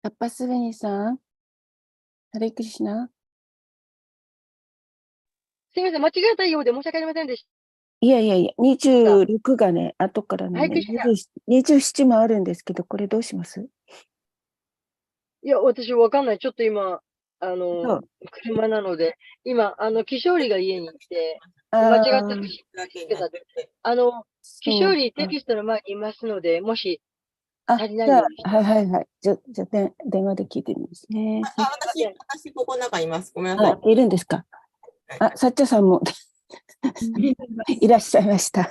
タッパスベニさん、ハレクリシナ。すみません、間違えたようで申し訳ありませんでした。いやいやいや、26がね、後からのね、ハレクリシナ。 27もあるんですけど、これどうします？いや、私わかんない。ちょっと今、そう。車なので、今、キショーリが家にいて、間あ違ったあ、ら気づけた。キショーそうか。リテキストの前にいますので、もしあ、足りなじゃあ、いようでしたはいら。はいはい。じゃあ、電話で聞いてみますね。すみません。私、ここの中います。ごめんなさい。あ、いるんですか？あ、サッチャさんもいらっしゃいました。よ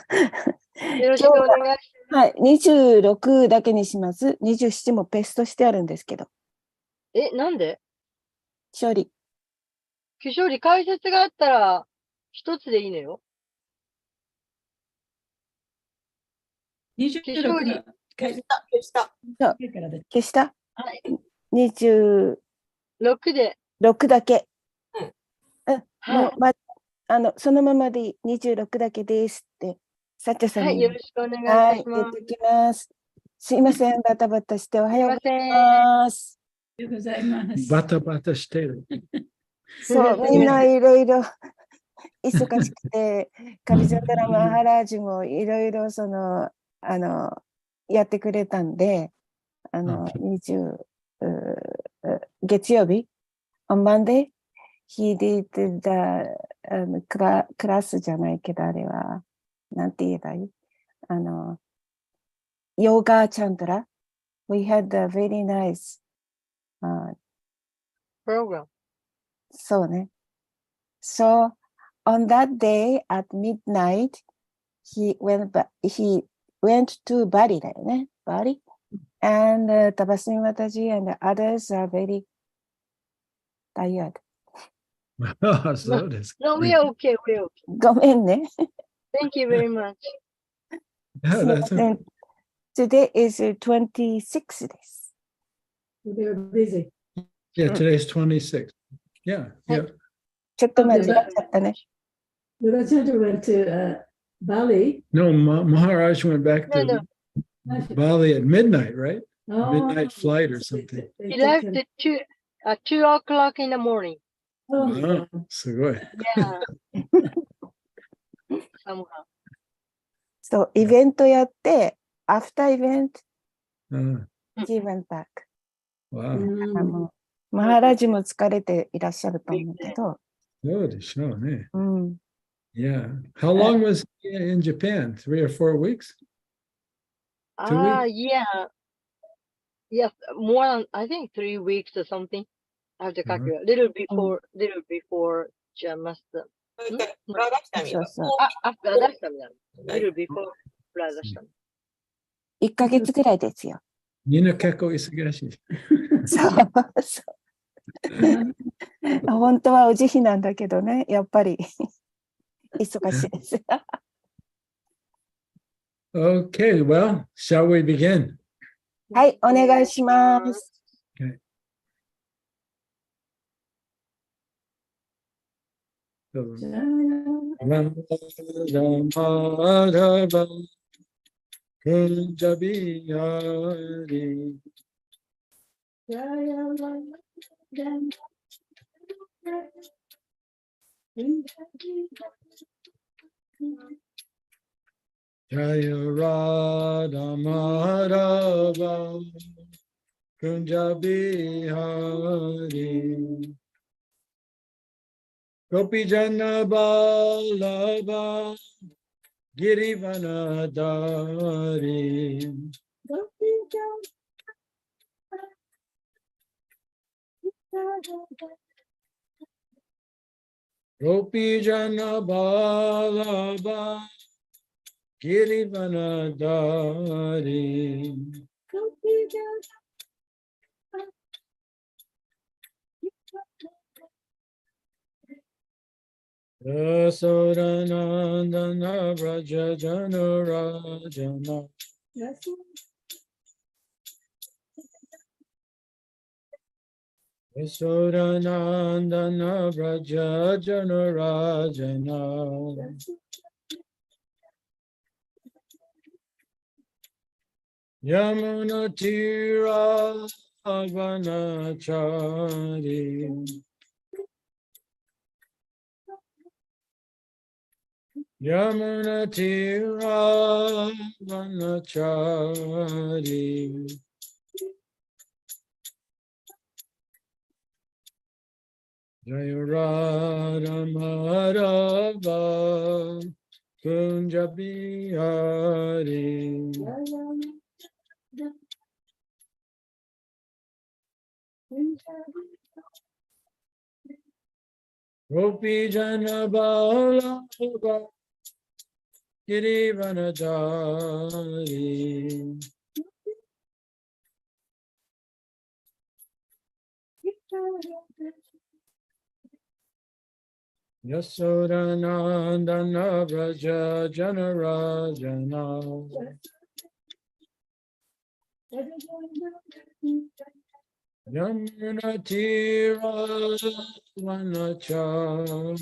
ろしくお願いします。はい、26だけにします。27もペーストしてあるんですけど。なんで？勝利。キショーリ解説があったら、一つでいいのよ。キショーリ。消した。そう消した？はい。 26 で。だけ。はい。そのままでいい。26だけですって、サッチャさんはい、に。よろしくお願いいはい、たします。言ってきます。すいません、バタバタしておはようございます。おはようございます。バタバタしてる。そう、みんないろいろ忙しくて、カリジャンダラマハラージもいろいろやってくれたんで、20月曜日、on Monday, he did the クラスじゃないけど、あれは、なんて言えばいい？ヨガチャンドラ。We had a very nice program. そうね。So, on that day at midnight, he went to Bali だよね。Bali. And Tabasumi Mataji and others are very tired. そうですか。No, we are okay, we are okay. ごめんね。Thank you very much. Today is 26 です。They're busy. Yeah, today's 26. Yeah, yeah. ちょっと間違っちゃったね。The Rajendra went to Bali. No, Maharaj went back to No. Bali at midnight, right? Oh, Midnight flight or something. He left at 2 o'clock in the morning. Oh, すごい。Yeah. Somehow. そう、イベントやって、after event, うん。 he went back. わあ、マハラジも疲れていらっしゃると思うけど。そうでしょうね。うん。Yeah. How long was he in Japan? 3 or 4 weeks? 2 weeks? Yeah. Yes, more than, I think 3 weeks or something. I have to calculate. Little before Jamasta. ブラダキタミそうそう。After that time. Little before Brother time. 1ヶ月ぐらいですよ。みんな結構忙しい。そうそう。本当はお慈悲なんだけどね、やっぱり忙しいです。Okay, well, shall we begin? はい、お願いします。Okay. Kunjabihari Jaya Radha Madhava Kunjabihari Gopijana Ballabha Girivanadari Gopijana Ballabha Girivanadari Yasodanandana Vraja Janurajana Yasodanandana Vraja Janurajana Yamunatira Vanachari Yamuna Tira Vanachari Jayurada Madhava Kunjabihari Gopi Janabala Girivanachari Yasodanandana Vraja Janarajana Yamuna Tira Vanachari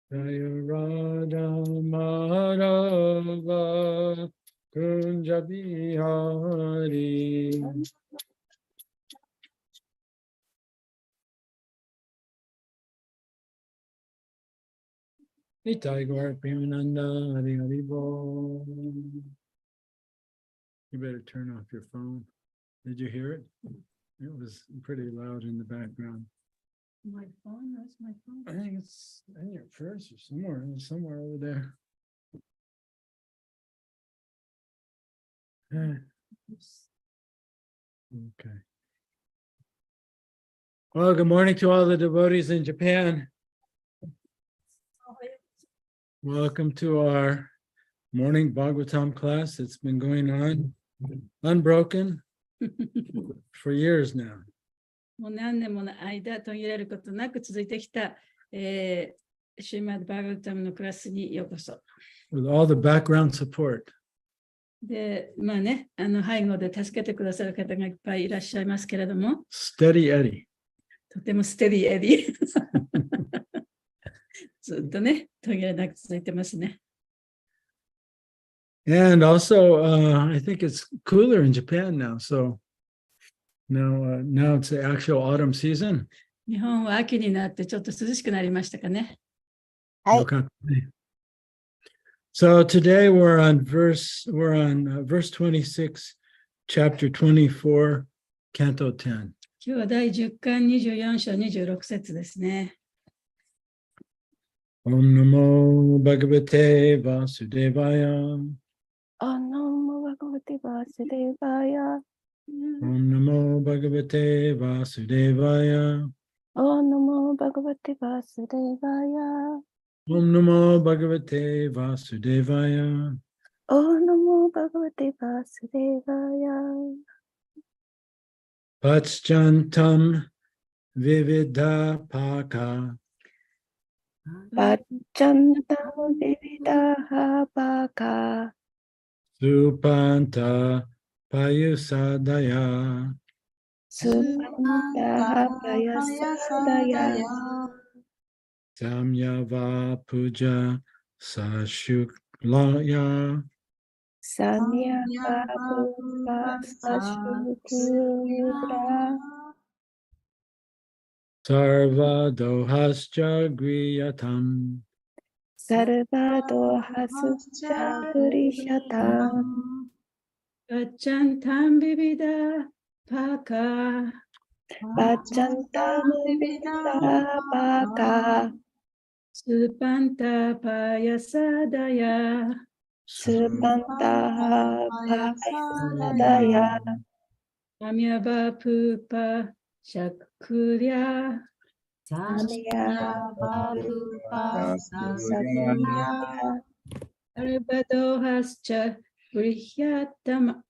Jayurada Madhava Kunjabihari Nitai Gaur Premananda Hari Hari Bol. You better turn off your phone. Did you hear it? It was pretty loud in the background. My phone, that's my phone. I think it's in your purse or somewhere over there. Okay. Well, good morning to all the devotees in Japan. Welcome to our morning Bhagavatam class. It's been going on unbroken for years now. もう何年もの間途切れることなく続いてきた、シューマッド・バーガータムのクラスにようこそ。With all the background support. で、まあね、背後で助けてくださる方がいっぱいいらっしゃいますけれども、Steady Eddie. とてもステディエディ。ずっとね、途切れなく続いてますね。And also, I think it's cooler in Japan now. So now it's the actual autumn season. 日本は秋になってちょっと涼しくなりましたかね。はい。 So today we're on verse 26, chapter 24, canto 10. 今日は第10巻24章26節ですね。Om Namo Bhagavate Vasudevaya. Namo Bhagavate Vasudevaya. Om Namo Bhagavate Vasudevaya. Namo Bhagavate Vasudevaya. Om Namo Bhagavate Vasudevaya. Namo Bhagavate Vasudevaya. Pachjantam Vividha Paka. Pachantam Vividaha Bhaka. Supanta Payusadaya. Supantaha Payasadaya. Samyava Puja Sashuklaya. Samya Babupa Sashukura. Sarva Dohascha Griyatam. Sarvado Hasutya Purishatam. Pachantam Vivida Paka. Pachantam Vivida Bhaka. Supanta Payasadaya. Supantaha Payasadaya. Amyava Pupa Shakurya. Samya Babupa Sashukura. Sarvado Hascha Grihyatam.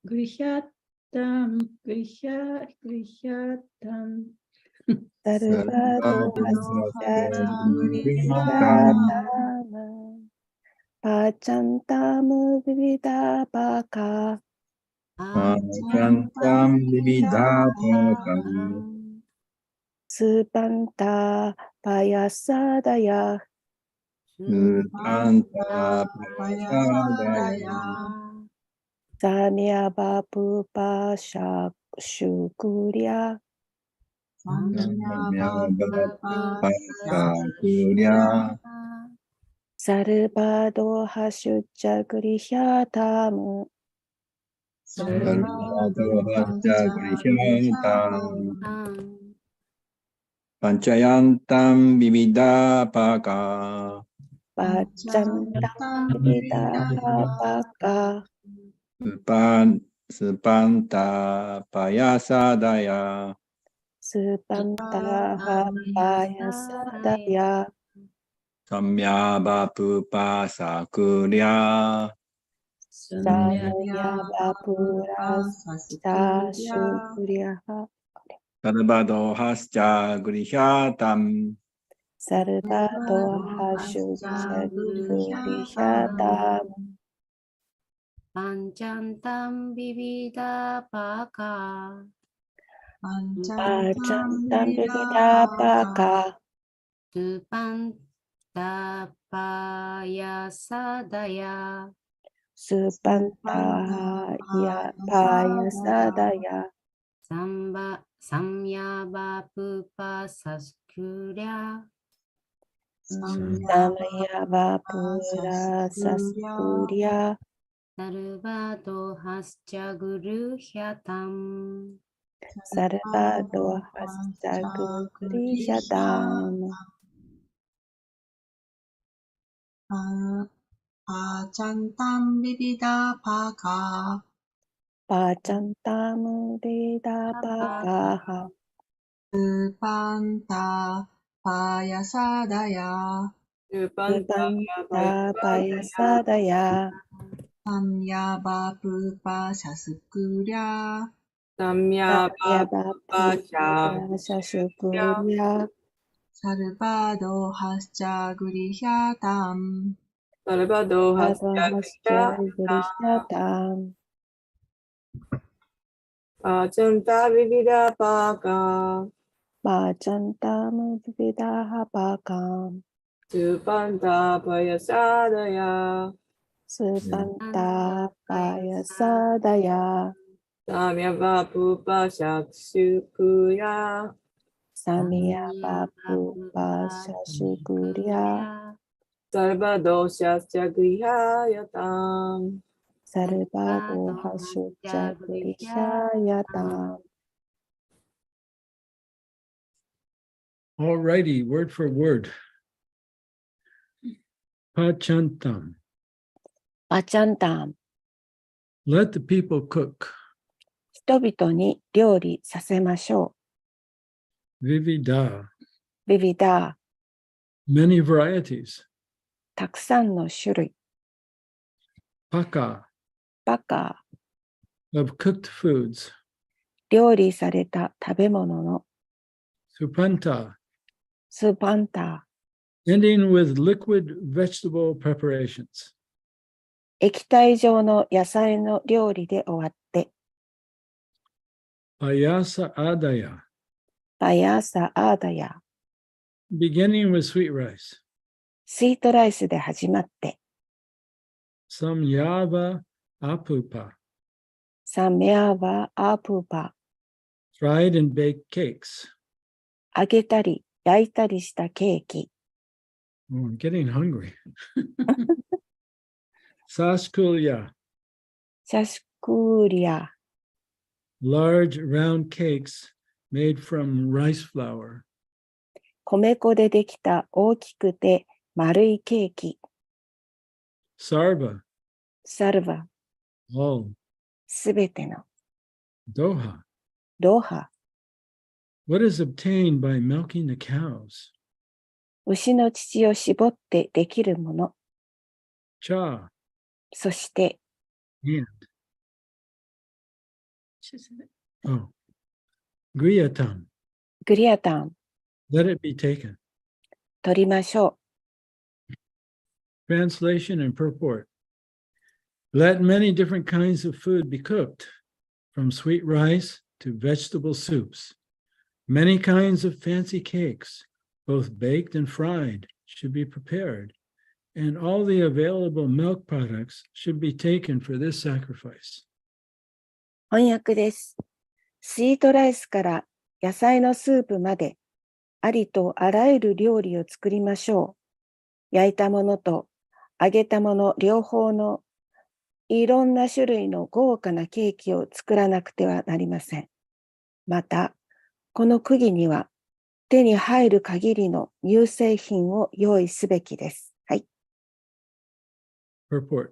Sarvado Hasutya Purishatam. Pachantam Vivida Bhaka. Pachantam Vividhapaka. Supanta Payasadaya. Supanta Payasadaya. Samya Bapupa Shukurya Pasakurya. Sarvado Hashucha Grihyatam Sarvadavacca Grihyatam. Panchayantam Vividapaka. Pajantam Vidahapaka Supanta Payasadaya. Supantaha Payasadaya Samya Bapupa Sakurya. Samya Bapura Sashukuryaha Sarvadohascha Grihyatam. Sarvado Hashucha Grihyatam Panchantam Vividapaka Pajantam Vidapaka Supantapaya Supantaya Payasadaya Samyabapupa Saskurya Samaya Vapura Saskurya Sarvado Hascha Guruhyatam Sarvado Hastagurishadam Pajantam Vividapaka Pajantam Vedapakaha Supanta Payasadaya Supanta Payasadaya Samya Bapupa Saskurya Samya Vapura Sashukurya Sarvado Hascha Grihyatam Sarvado Hastagurishadam Pachanta Vividapaka Pajantam Vedapakam Supanta Payasadaya Supanta Payasadaya Samya Vapupa Shakshukuya Samya Vapupa Sashukurya Sarvadosha Grihyatam Sarvado Hashucha Gurihyatam. All righty, word for word. Pachantam. Pajantam 。 Let the people cook. 人々に料理させましょ Vivida. う。ビビダ Many varieties. たくさんの種類。 Paka. バカ Of cooked foods. 料理された食べ物の Supanta. スパンタ Ending with liquid vegetable preparations. 液体状の野菜の料理で終わって Payasa adaya. パヤーサアーダヤ Beginning with sweet rice. スイートライスで始まって Samyava apupa. サメアワアープーパ Fried and baked cakes. 揚げたり焼いたりしたケーキ Oh, I'm getting hungry. Saskulya. シャシクーリア Large round cakes made from rice flour. 米粉でできた大きくて丸いケーキ Sarva. サルバ All. すべての Doha. ロハ What is obtained by milking the cows? 牛の乳を絞ってできるもの Cha. そして And. Oh. Griyatam. グリアタン Let it be taken. 取りましょ Translation and purport. Let many different kinds of food be cooked, from sweet rice to vegetable soups. Many kinds of fancy cakes, both baked and fried, should be prepared, and all the available milk products should be taken for this sacrifice. 翻訳です。スイートライスから野菜のスープまで、ありとあらゆる料理を作りましょう。焼いたものと揚げたもの両方のいろんな種類の豪華なケーキを作らなくてはなりません。また、この釘には手に入る限りの乳製品を用意すべきです。はい。Purport.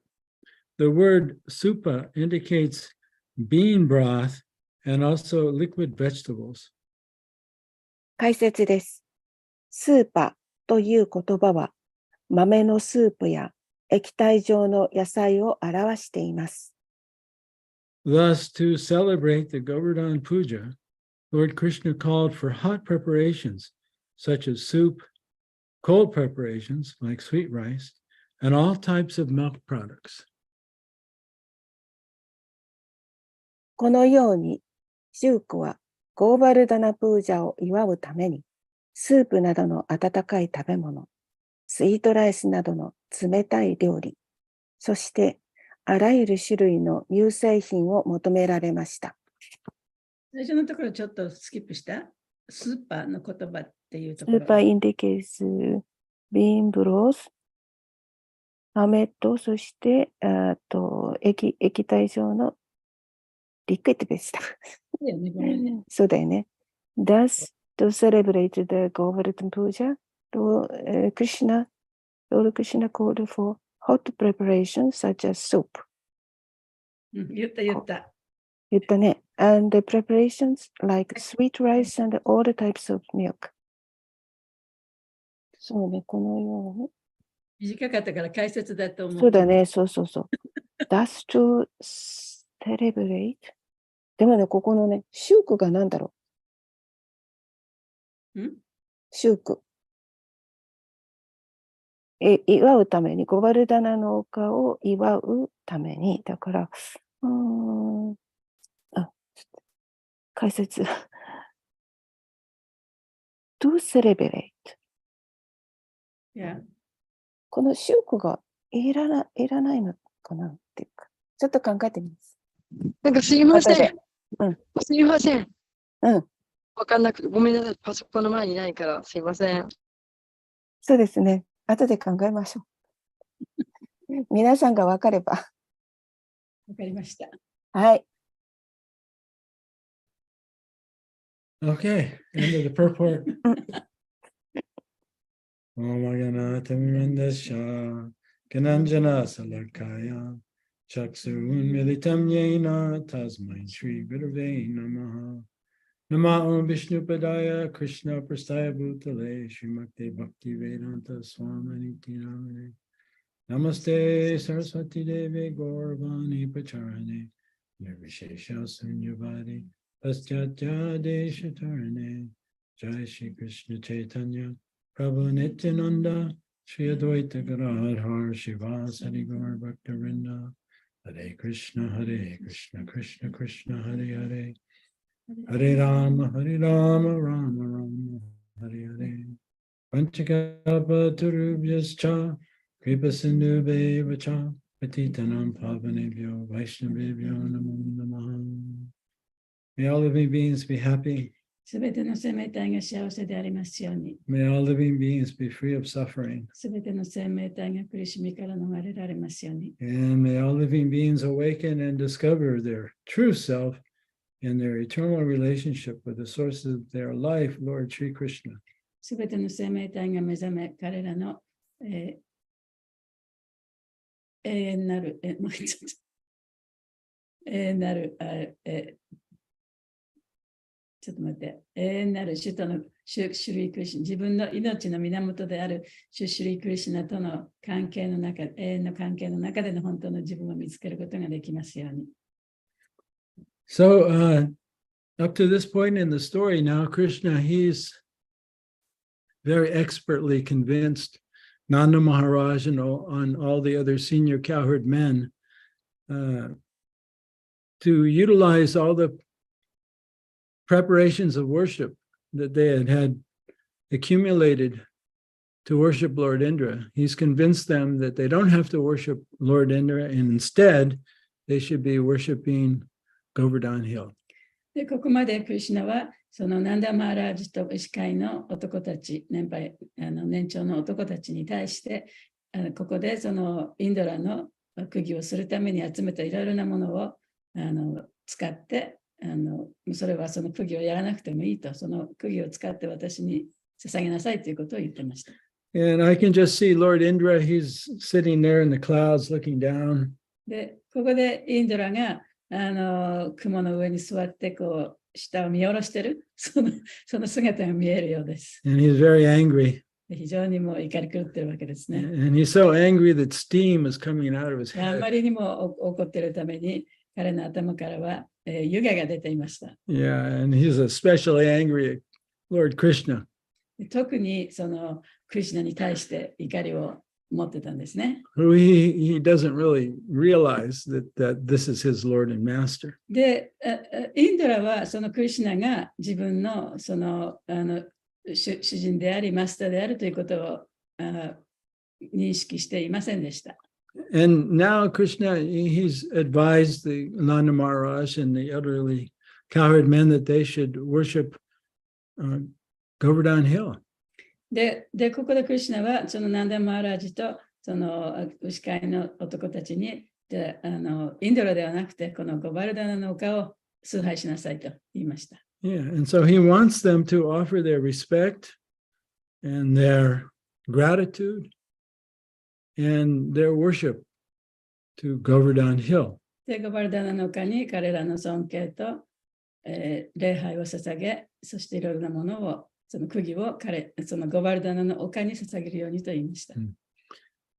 The word supa indicates bean broth and also liquid vegetables. 解説です。スーパという言葉は豆のスープや液体状の野菜を表しています。Thus, to celebrate the Govardhan Puja, Lord Krishna called for hot preparations such as soup, cold preparations like sweet rice, and all types of milk products. このように、シュークはゴーバルダナプージャを祝うために、スープなどの温かい食べ物、スイートライスなどの冷たい料理、そしてあらゆる種類の乳製品を求められました。最初のところちょっとスキップした。スーパーの言葉っていうところ。スーパーインディケース、ビーンブロス、豆と、そして、液体状のリクイッドベジタブル。そうだよね。Thus, to celebrate the Govardhan Puja, Lord Krishna called for hot preparations such as soup. 言った。言ったね。And the preparations like sweet rice and all the types of milk. そうね、このように。短かったから解説だと思う。そうだね、そう。Thus to celebrate. でもね、ここのね、シュークが何だろう。シューク。祝うために、ゴバルダナの丘を祝うために、だから、解説。to celebrate. Yeah. このシュークがいらないのかなっていうか、ちょっと考えてみます。なんかすいません。すいません。わかんなくて、ごめんなさい。パソコンの前にないから、すいません。そうですね。後で考えましょう。皆さんが分かれば。わかりました。はい。Okay, end of the purport. Omagana Tamirandasha Gananjana Salakaya Chaksun Militam Yena Tasmai Shri Gurave Namaha Nama Om Vishnu Padaya Krishna Prastaya Bhutale Srimakte Bhakti Vedanta Swamini Tinamane Namaste Saraswati Devi Gauravani Pacharane Nirvishesha Sunyavadi Paschatya Deshatarane Jai Shri Krishna Chaitanya Prabhu Nityananda Shri Advaita Gadadhar Shivas Hari Gaur Bhaktarinda Hare Krishna Krishna Krishna Hare Hare Hare Rama Rama Rama Hare Hare Panchakalpa Tarubhyascha Kripa Sindhu Bevacha Patitanam Pavanebhyo Vaishnavebhyo Namo Namaha. May all living beings be happy. すべての生命体が幸せでありますように。May all living beings be free of suffering. すべての生命体が苦しみから逃れられますように。And may all living beings awaken and discover their true self in their eternal relationship with the source of their life, Lord Sri Krishna. すべての生命体が目覚め、彼らの、永遠なる、もうちょっと永遠なる、ちょっと待って、永遠なる主とのシュリークリシュナ、自分の命の源であるシュリークリシュナとの関係の中、永遠の関係の中での本当の自分を見つけることができますように。So, up to this point in the story now, Krishna, he's very expertly convinced Nanda Maharaj and all the other senior cowherd men to utilize all the preparations of worship that they had accumulated to worship Lord Indra. He's convinced them that they don't have to worship Lord Indra, and instead they should be worshiping Govardhan Hill. で、ここまでクリシュナは、そのナンダマーラージと医師会の男たち、年長の男たちに対して、ここでそのインドラの釘をするために集めたいろいろなものを使って、それはその釘をやらなくてもいいと、その釘を使って私に捧げなさいということを言ってました。And I can just see Lord Indra, he's sitting there in the clouds looking down. で、ここでインドラが雲の上に座ってこう下を見下ろしてるその姿が見えるようです。And he's very angry. 非常にもう怒り狂ってるわけですね。And he's so angry that steam is coming out of his あ head. まりにも怒っているために彼の頭からは、湯気が出ていました。Yeah, and he's especially angry at Lord Krishna. 特にそのクリシュナに対して怒りを持ってたんですね。Who he doesn't really realize that this is his Lord and Master. で、インドラはそのクリシュナが自分のその主人でありマスターであるということを認識していませんでした。And now Krishna, he's advised the Nanda Maharaj and the elderly cowherd men that they should worship Govardhan Hill. で、ここでクリシュナはそのナンダ・マーラージとその牛飼いの男たちにインドラではなくてこのゴバルダナの丘を崇拝しなさいと言いました。Yeah, and so he wants them to offer their respect and their gratitude and their worship to Govardhan Hill. で、ゴバルダナの丘に彼らの尊敬と、礼拝を捧げ、そしていろいろなものをその釘をそのゴバルダナの丘に捧げるようにと言いました。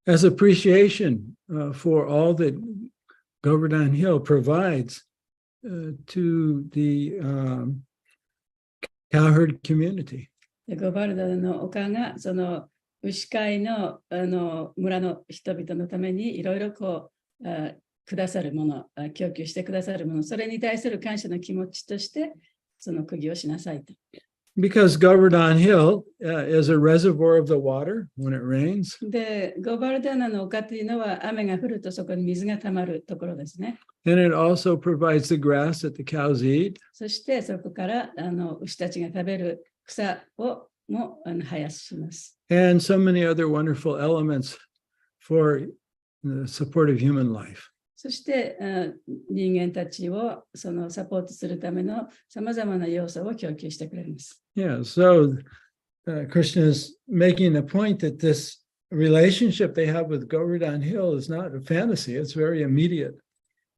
As appreciation for all that Govardhan Hill provides to the cowherd community. でゴバルダナの丘がその牛飼いの村の人々のためにいろいろこうくださるもの、供給してくださるもの、それに対する感謝の気持ちとしてその釘をしなさいと。Because Govardhan Hill is a reservoir of the water when it rains. で、ゴバルダナの丘というのは雨が降るとそこに水がたまるところですね。And it also provides the grass that the cows eat. そしてそこから牛たちが食べる草をも生やします。And so many other wonderful elements for the support of human life. そして人間たちをそのサポートするためのさまざまな要素を供給してくれます。Yeah, so Krishna is making a point that this relationship they have with Govardhan Hill is not a fantasy, it's very immediate.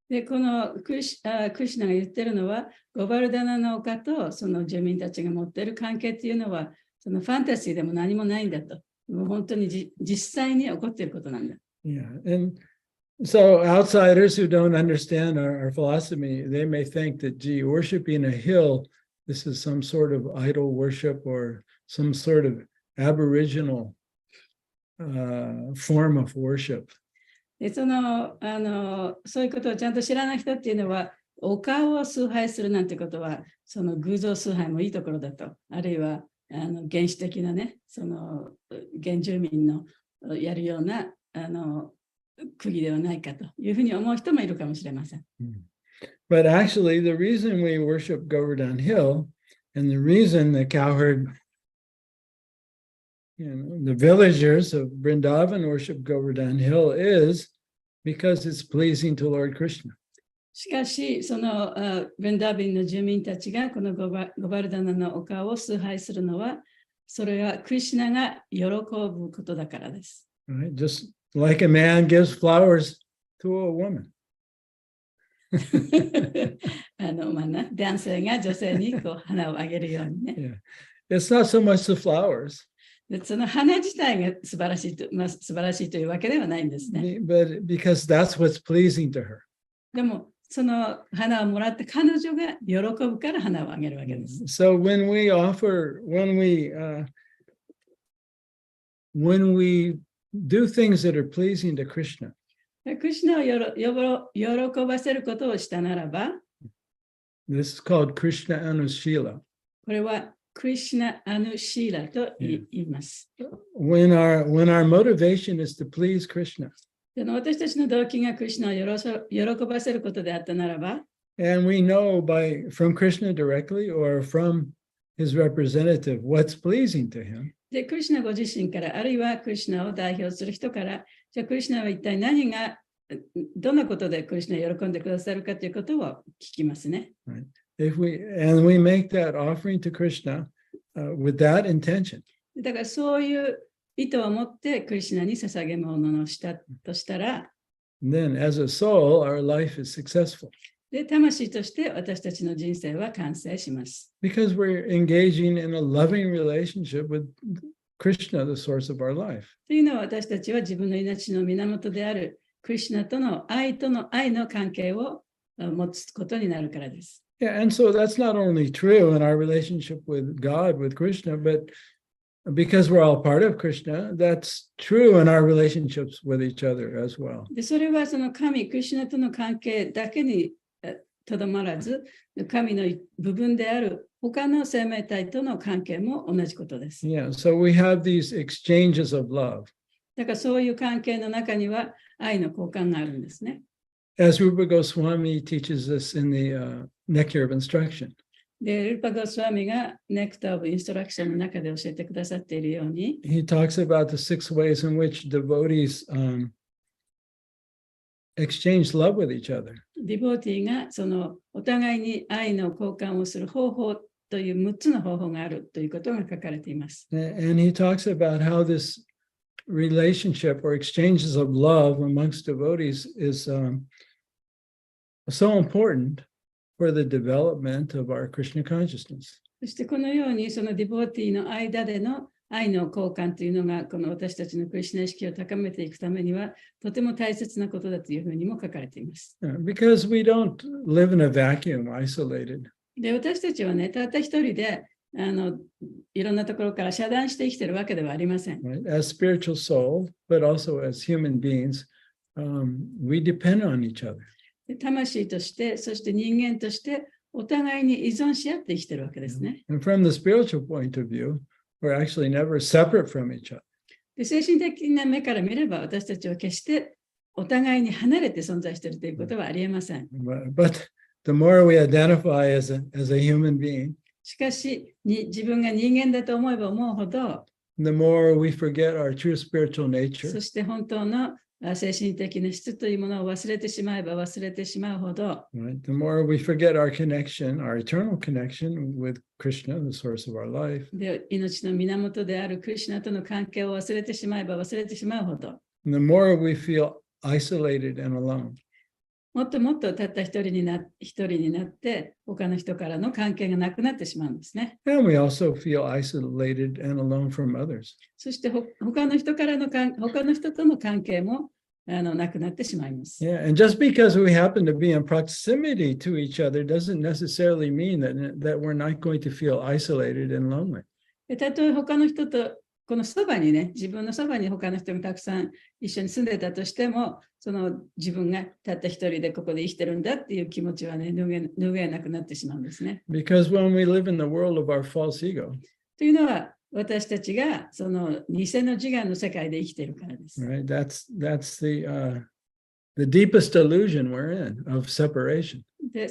で、このクリシュナが言ってるのは、ゴバルダナの丘とその住民たちが持っている関係っていうのは、そのファンタジーでも何もないんだと。もう本当に実際に起こっていることなんだ。Yeah, and so outsiders who don't understand our philosophy, they may think that, gee, worshiping a hill, this is some sort of idol worship or some sort of aboriginal form of worship. でそういうことをちゃんと知らない人っていうのは、丘を崇拝するなんてことは、その偶像崇拝もいいところだと。あるいは原始的なね、その原住民のやるような釘ではないかというふうに思う人もいるかもしれません。But actually, the reason we worship Govardhan Hill and the reason the cowherd, the villagers of Vrindavan worship Govardhan Hill is because it's pleasing to Lord Krishna. しかし、そのヴェンダービンの住民たちがこのゴバルダナの丘を崇拝するのは、それはクリシュナが喜ぶことだからです。Right? Just like a man gives flowers to a woman. 男性が女性にこう花をあげるようにね。Yeah. It's not so much the flowers. でその花自体が素晴らしいというわけではないんですね。But because that's what's pleasing to her. でも、その花をもらって彼女が喜ぶから花をあげるわけです。So when we do things that are pleasing to Krishna, クリシュナを喜ばせることをしたならば、this is called Krishna Anushila. これはクリシュナ・アヌシーラと言います。When our motivation is to please Krishna, で私たちの動機がクリシュナを喜ばせることであったならば、and we know from Krishna directly or from his representative what's pleasing to him, で、クリシュナご自身から、あるいはクリシュナを代表する人から、じゃあクリシュナは一体どんなことでクリシュナを喜んでくださるかということを聞きますね。if we make that offering to Krishna with that intention, だからそういう意図を持ってクリシュナに捧げ物をしたとしたら、then as a soul, our life is successful で、魂として私たちの人生は完成します。because we're engaging in a loving relationship with Krishna, the source of our life. というのは私たちは自分の命の源であるクリシュナとの愛の関係を持つことになるからです。Yeah, and so that's not only true in our relationship with God, with Krishna, but because we're all part of Krishna, that's true in our relationships with each other as well. で、それはそのクリシュナとの関係だけにとどまらず、神の部分である他の生命体との関係も同じことです。Yeah, so we have these exchanges of love. だからそういう関係の中には愛の交換があるんですね。As Rupa Goswami teaches us in the Nectar of Instruction. で、ルパゴスワミがネクター・オブ・インストラクションの中で教えてくださっているように、He talks about the 6 ways in which devotees exchange love with each other. ディボーティーがそのお互いに愛の交換をする方法という6つの方法があるということが書かれています。And he talks about how this relationship or exchanges of love amongst devotees is so important for the development of our Krishna consciousness. そしてこのようにそのディボーティーの間での愛の交換というのがこの私たちのクリシュナ意識を高めていくためにはとても大切なことだというふうにも書かれています。Because we don't live in a vacuum, isolated. で、私たちはね、たった一人でいろんなところから遮断して生きているわけではありません。Right? As spiritual soul, but also as human beings, we depend on each other. 魂として、そして人間としてお互いに依存し合って生きているわけですね。And from the spiritual point of view, we're actually never separate from each other. で、精神的な目から見れば私たちは決してお互いに離れて存在しているということはありえません。But the more we identify as a human being, しかし自分が人間だと思えば思うほど、the more we forget our true spiritual nature. そして本当の精神的な質というものを忘れてしまえば忘れてしまうほど、Right? The more we forget our connection, our eternal connection with Krishna, the source of our life. で、命の源であるクリシュナとの関係を忘れてしまえば忘れてしまうほど、And the more we feel isolated and alone. もっともっとたった一人になって他の人からの関係がなくなってしまうんですね。And we also feel isolated and alone from others. そして他の人との関係もなくなってしまいます。Yeah, and just because we happen to be in proximity to each other doesn't necessarily mean that we're not going to feel isolated and lonely. たとえ他の人とこのそばにね、自分のそばに他の人がたくさん一緒に住んでたとしても、その自分がたった一人でここで生きてるんだっていう気持ちはね、拭えなくなってしまうんですね。Because when we live in the world of our false ego, というのは、私たちがその偽の自我の世界で生きているからです。right? That's the deepest illusion we're in of separation. で、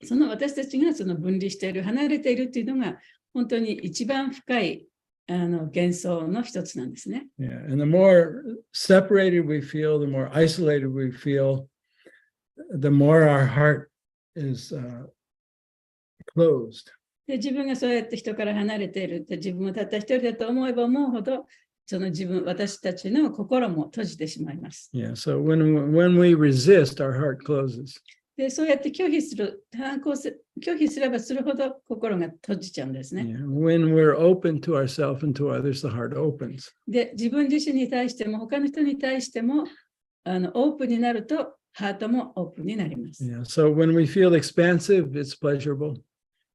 その私たちがその分離している、離れているっていうのが、本当に一番深い幻想の一つなんですね。Yeah, and the more separated we feel, the more isolated we feel, the more our heart is closed. で、自分がそうやって人から離れているって、自分もたった一人だと思えば思うほど、その私たちの心も閉じてしまいます。Yeah, so when we resist, our heart closes. で、そうやって拒否すればするほど心が閉じちゃうんですね。Yeah, when we're open to ourselves and to others, the heart opens. で、自分自身に対しても、他の人に対しても、オープンになると、ハートもオープンになります。Yeah, so when we feel expansive, it's pleasurable.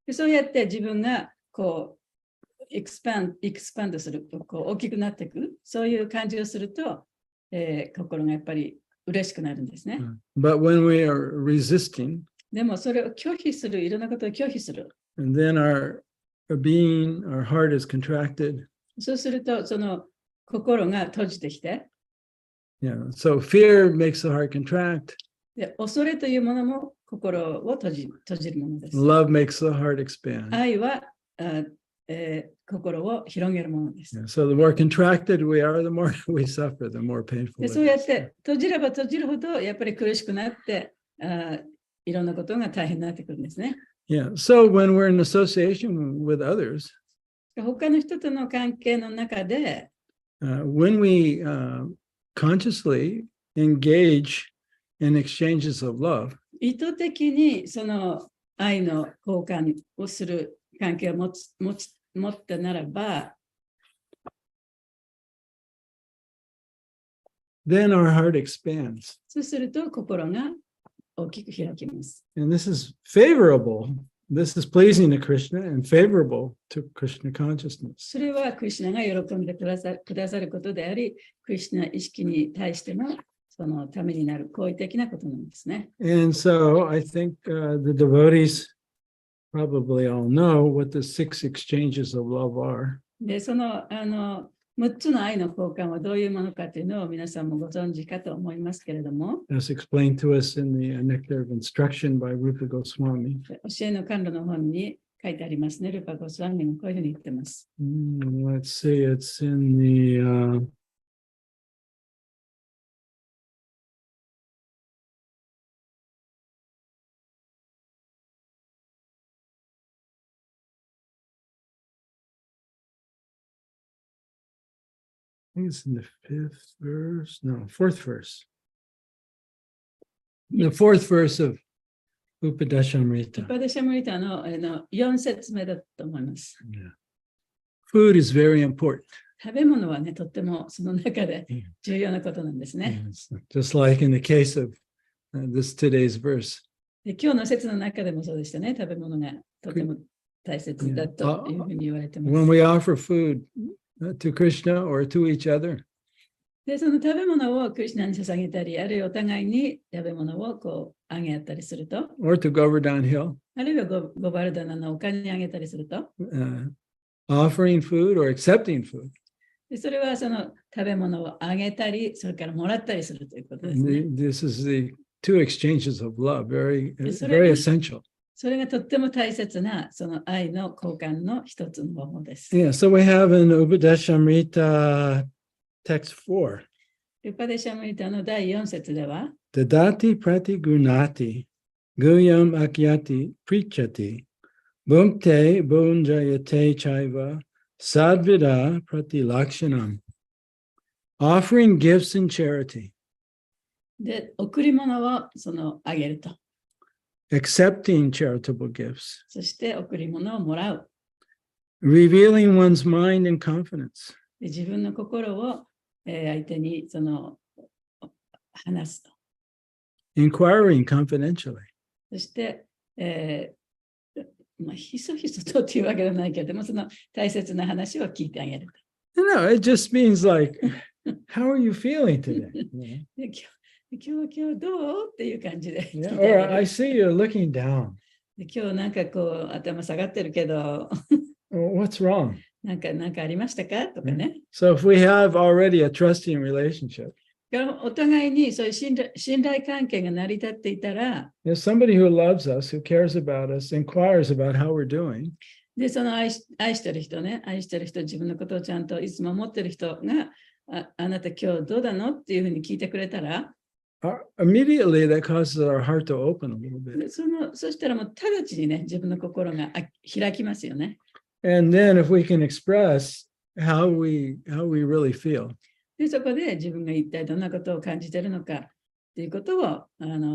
で、そうやって自分がこう、エクスパンドする、こう大きくなっていく、そういう感じをすると、心がやっぱり嬉しくなるんですね。But when we are resisting, でもそれを拒否する、いろんなことを拒否する。and then being, our heart is contracted. そうすると、その心が閉じてきて、Yeah. So fear makes the heart contract. で恐れというものも心を閉じるものです。Love makes the heart expand. 愛は、心を広げるものです。Yeah, so the more contracted we are, the more we suffer, the more painful で it そうやっ is. て閉じれば閉じるほどやっぱり苦しくなっていろんなことが大変になってくるんですね。Yeah. So when we're in association with others, 他の人との関係の中で、when we consciously engage in exchanges of love, 意図的にその愛の交換をする関係を持ったならば、then our heart expands. そうすると心が大きく開きます。And this is favorable. This is pleasing to Krishna and favorable to Krishna consciousness. それはクリシュナが喜んでくださることであり、クリシュナ意識に対してのそのためになる好意的なことなんですね。And so I think the devotees probably all know what the 6 exchanges of love are. で、その6つの愛の交換はどういうものかというのを皆さんもご存知かと思いますけれども、As explained to us in the Nectar of Instruction by Rupa Goswami. 教えの甘露の本に書いてありますね。ルパゴスワミがこういうふうに言ってます。Let's see, it's in the I think it's in the 5th verse. No, 4th verse. The 4th verse of ウ Upadeshamrita. パデシャムリタの4節目だと思います。Yeah. Food is very important. 食べ物はね、とってもその中で重要なことなんですね。 Yes. Just like in the case of this today's verse. で今日の説の中でもそうでしたね。食べ物がとても大切だというふうに言われてます。 When we offer food to Krishna or to each other, で、その食べ物をクリシュナに捧げたり、あるいはお互いに食べ物をこうあげ合ったりすると、 or to Govardhan Hill, あるいはゴバルダナの丘にあげたりすると、 offering food or accepting food. でそれはその食べ物をあげたり、それからもらったりするということですね。 This is the 2 exchanges of love, very Yes, very essential. それがとっても大切なその愛の交換の一つの方法です。 Yeah, so we have in Upadeshamrita text 4, ウパデシャムリタの第4節では、 Dadati prati gunati, guyam akyati prichati, bhukte bhunjayate chaiva, sadvida prati lakshanam. Offering gifts in charity, で、贈り物をそのあげると。 accepting charitable gifts, そして贈り物をもらう。 revealing one's mind and confidence, で自分の心を、相手にその話すと。 inquiring confidentially. そして、ひそひそとっていうわけではないけれども、その大切な話を聞いてあげると。 No, it just means like, how are you feeling today?で今日どうっていう感じで聞いてあ Yeah, げ or る。 I see you looking down. で今日なんかこう頭下がってるけど、 What's wrong? なんかありましたかとかね。 So if we have already a trusting relationship, お互いにそういう信頼関係が成り立っていたら、 if somebody who loves us, who cares about us, inquires about how we're doing, で、その愛してる人ね、愛してる人、自分のことをちゃんといつも思ってる人が、あなた今日どうだのっていうふうに聞いてくれたら、 immediately that causes our heart to open a little bit. でそしたらもう直ちにね、自分の心が開きますよね。 And then if we can express how we really feel, で、そこで自分が一体どんなことを感じているのかっていうことを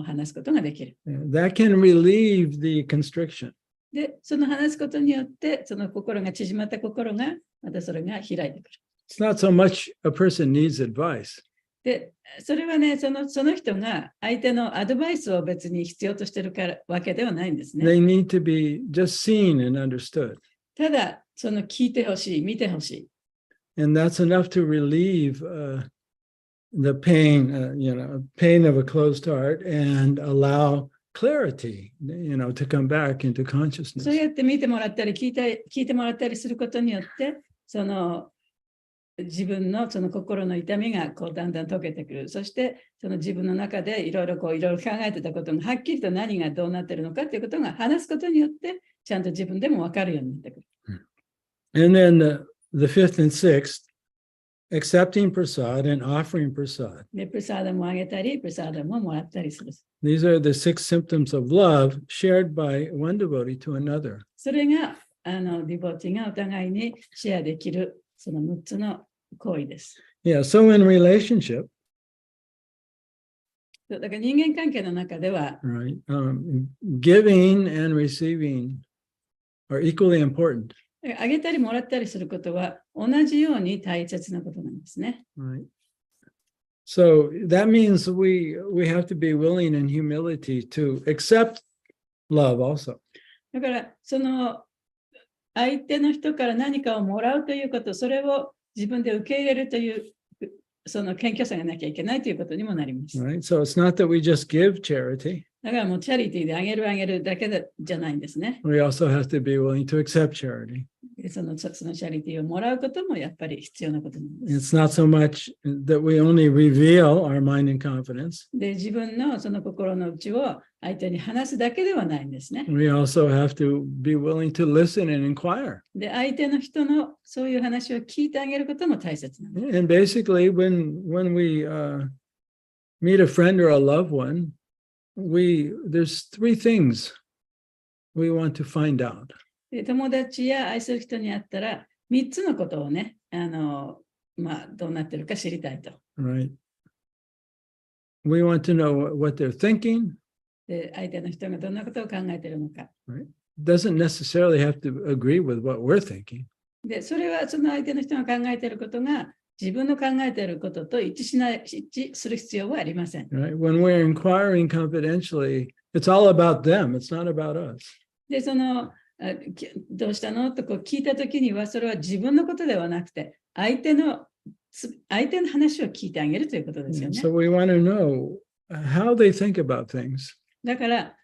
話すことができる。 that can relieve the constriction. で、その話すことによって、その心が縮まった心が、またそれが開いてくる。 It's not so much a person needs advice. で、それはね、その人が相手のアドバイスを別に必要としているわけではないんですね。 They need to be just seen and understood. ただ、その聞いてほしい、見てほしい。 And that's enough to relieve the pain, pain of a closed heart and allow clarity, to come back into そう consciousness. やって見てもらったり聞いてもらったりすることによって、その自分のその心の痛みがこうだんだん解けてくる。そしてその自分の中でいろいろ考えてたことがはっきりと何がどうなってるのかということが話すことによってちゃんと自分でも分かるようになってくる。And then the fifth and sixth, accepting prasad and offering prasad. で、プサーダもあげたり、プサーダももらったりする。 These are the 6 symptoms of love shared by one devotee to another. それがディボティがお互いにシェアできるその6つの行為です。Yeah, so in relationship, だから人間関係の中では、 right, giving and receiving are equally important. あげたりもらったりすることは同じように大切なことなんですね。 Right. So that means we have to be willing in humility to accept love also. だからその相手の人から何かをもらうということ、それを自分で受け入れるというその謙虚さがなきゃいけないということにもなります。 Right. So it's not that we just give charity. だからもうチャリティーであげるだけじゃないんですね。 We also have to be willing to accept charity. そのチャリティーをもらうこともやっぱり必要なことなんです。 It's not so much that we only reveal our mind and confidence. で、自分のその心の内を相手に話すだけではないんですね。 We also have to be willing to listen and inquire. で、相手の人のそういう話を聞いてあげることも大切なんです。 And basically, when we meet a friend or a loved one, there's 3 things we want to find out. で、友達や愛する人に会ったら、3つのことをね、どうなってるか知りたいと。Right. We want to know what they're thinking. で、相手の人がどんなことを考えているのか。Doesn't necessarily have to agree with what we're thinking. で、それはその相手の人が考えていることが自分の考えていることと一致する必要はありません。Right? When we're inquiring confidentially, it's all about them. It's not about us. で、どうしたのとこう聞いたときには、それは自分のことではなくて、相手の話を聞いてあげるということですよね。 So we want to know how they think about things. だから、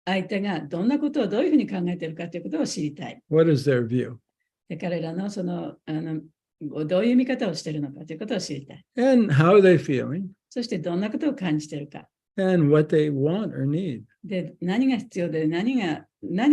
相手がどんなことをどういうふうに考えているかということを知りたい。What is their view? で、彼らのどういう見方をしているのかということを知りたい。And how are they feeling? そしてどんなことを感じているか。And what they want or need. で、何が必要で何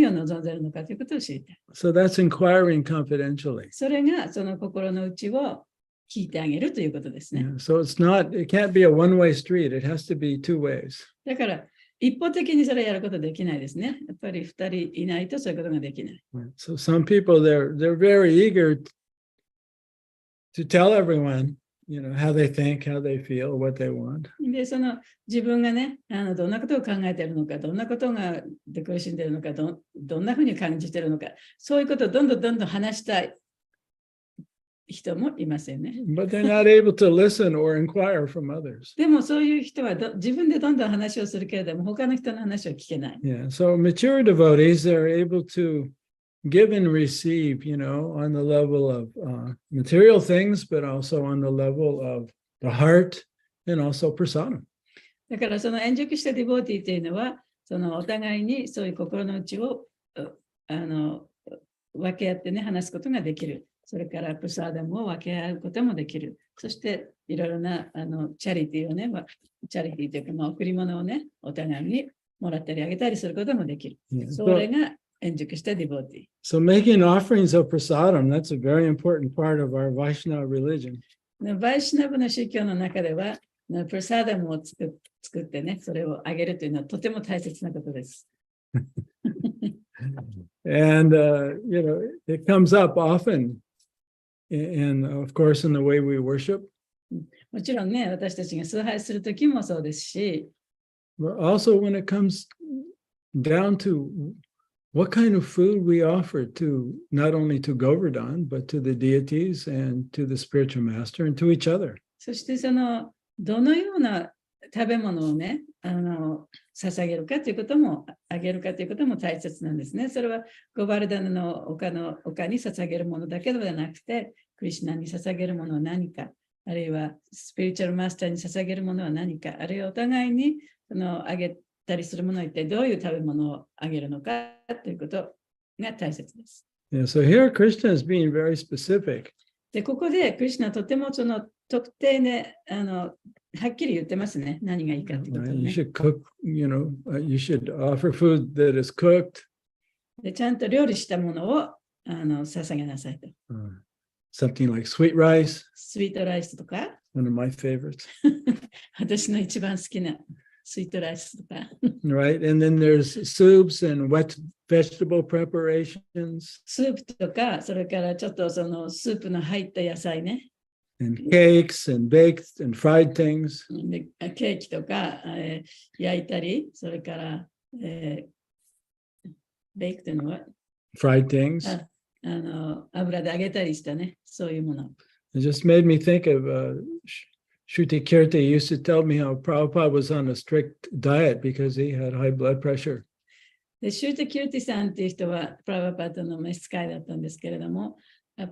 を望んでいるのかということを知りたい。So that's inquiring confidentially. それがその心の内を聞いてあげるということですね。Yeah, so it can't be a one-way street. It has to be 2 ways. だから、一方的にそれをやることできないですね。やっぱり2人いないとそういうことができない。So some people, they're very eager to tell everyone, how they think, how they feel, what they want. で、自分がね、どんなことを考えているのか、どんなことで苦しんでいるのか、どんなふうに感じているのか、そういうことをどんどん話したい人もいますよね。But they're not able to listen or inquire from others. でもそういう人は自分でどんどん話をするけれども、他の人の話を聞けない。Yeah. So mature devotees, they're able to give and receive, on the level of material things, but also on the level of the heart and also prasadam. だからその円熟したディボーティーというのは、お互いにそういう心の内を分け合ってね、話すことができる。それからプサーダムを分け合うこともできる。そしていろいろなチャリティーをね、チャリティーというか、贈り物をね、お互いにもらったりあげたりすることもできる。Yeah. それが円熟したディボーティー。So making offerings of prasadam, that's a very important part of our Vaishnava religion. バイシナブの宗教の中では、プサーダムを作ってね、それをあげるというのはとても大切なことです。And, it comes up often, and of course, in the way we worship. もちろんね、私たちが崇拝するときもそうですし、But also when it comes down to what kind of food we offer to not only to Govardhan, but to the deities and to the spiritual master and to each other. そしてどのような食べ物をね、捧げるかということも、あげるかということも大切なんですね。それはゴバルダナの丘に捧げるものだけではなくて、クリシュナに捧げるものは何か、あるいはスピリチュアルマスターに捧げるものは何か、あるいはお互いにあげたりするものは一体どういう食べ物をあげるのかということが大切です。Yeah, so here Krishna is being very specific. で、ここでクリシュナはとてもその特定ね、はっきり言ってますね。何がいいかということを You ね。 should cook, you should offer food that is cooked. で、ちゃんと料理したものを捧げなさいと。Something like sweet rice, スイートライスとか、 one of my favorites, 私の一番好きなスイートライスとか、 right? And then there's soups and wet vegetable preparations スープとか、それからちょっとそのスープの入った野菜ね。 and cakes and baked and fried things. でケーキとか、焼いたり、それから、ベイクというのは Fried things. 油で揚げたりしたね、そういうもの。 It just made me think of Shruti Kirti used to tell me how Prabhupada was on a strict diet because he had high blood pressure. でシューティ・キューティさんっていう人はプラバパートの召使いだったんですけれども、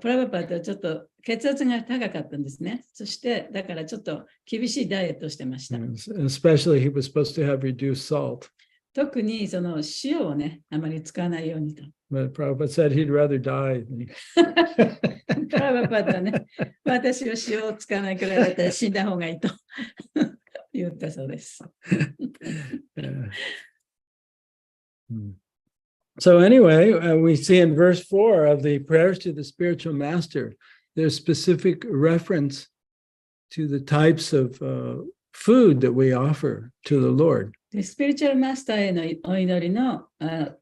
プラバパートはちょっと血圧が高かったんですね。そしてだからちょっと厳しいダイエットをしてました。 Especially he was supposed to have reduced salt. 特にその塩をね、あまり使わないようにと。But Prabhupada said he'd rather die. プラバパートはね、私は塩を使わないくらいだったら死んだ方がいいと言ったそうです。So anyway, we see in verse 4 of the prayers to the spiritual master, there's specific reference to the types of food that we offer to the Lord. でスピリチュアルマスターへのお祈りの言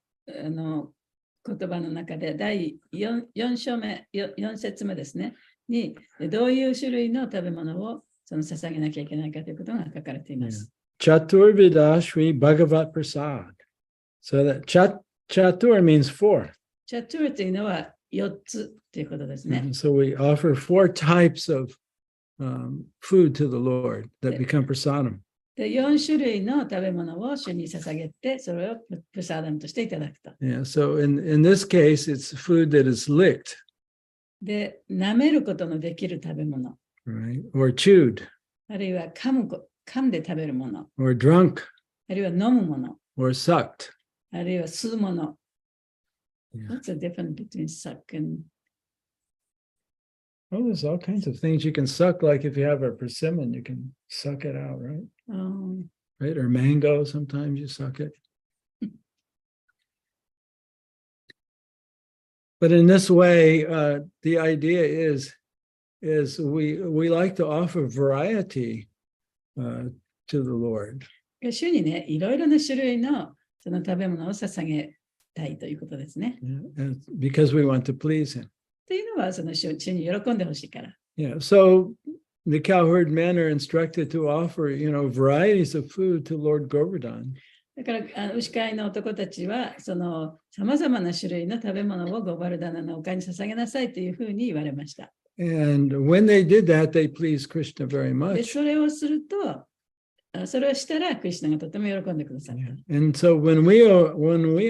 葉の中で第 4節目ですねにどういう種類の食べ物を捧げなきゃいけないかということが書かれています。Chaturvida Shri Bhagavat Prasad. So that Chatur means four. チャトゥルというのは4つということですね。So we offer four types of food to the Lord that become prasadam. で4種類の食べ物を主に捧げて、それをプサダムとしていただくと。Yeah, so in this case, it's food that is licked. で、舐めることのできる食べ物。Right? Or chewed. あるいは噛んで食べるもの。Or drunk. あるいは飲むもの。Or sucked. あるいは吸うもの。Yeah. What's the difference between suck and... Oh, there's all kinds of things you can suck, like if you have a persimmon, you can suck it out, right? Right? Or mango, sometimes you suck it. But in this way, the idea is we like to offer variety to the Lord. 主にね、いろいろな種類のその食べ物を捧げたいということですね。Yeah, because we want to please him. というのは、その主に喜んでほしいから。Yeah, so the cowherd men are instructed to offer, varieties of food to Lord Govardhan. だから牛飼いの男たちはそのさまざまな種類の食べ物をゴバルダナの丘に捧げなさいというふうに言われました。And when they did that, they pleased Krishna very で much. それをすると、それをしたらクリシュナがとても喜んでくださった。And so when we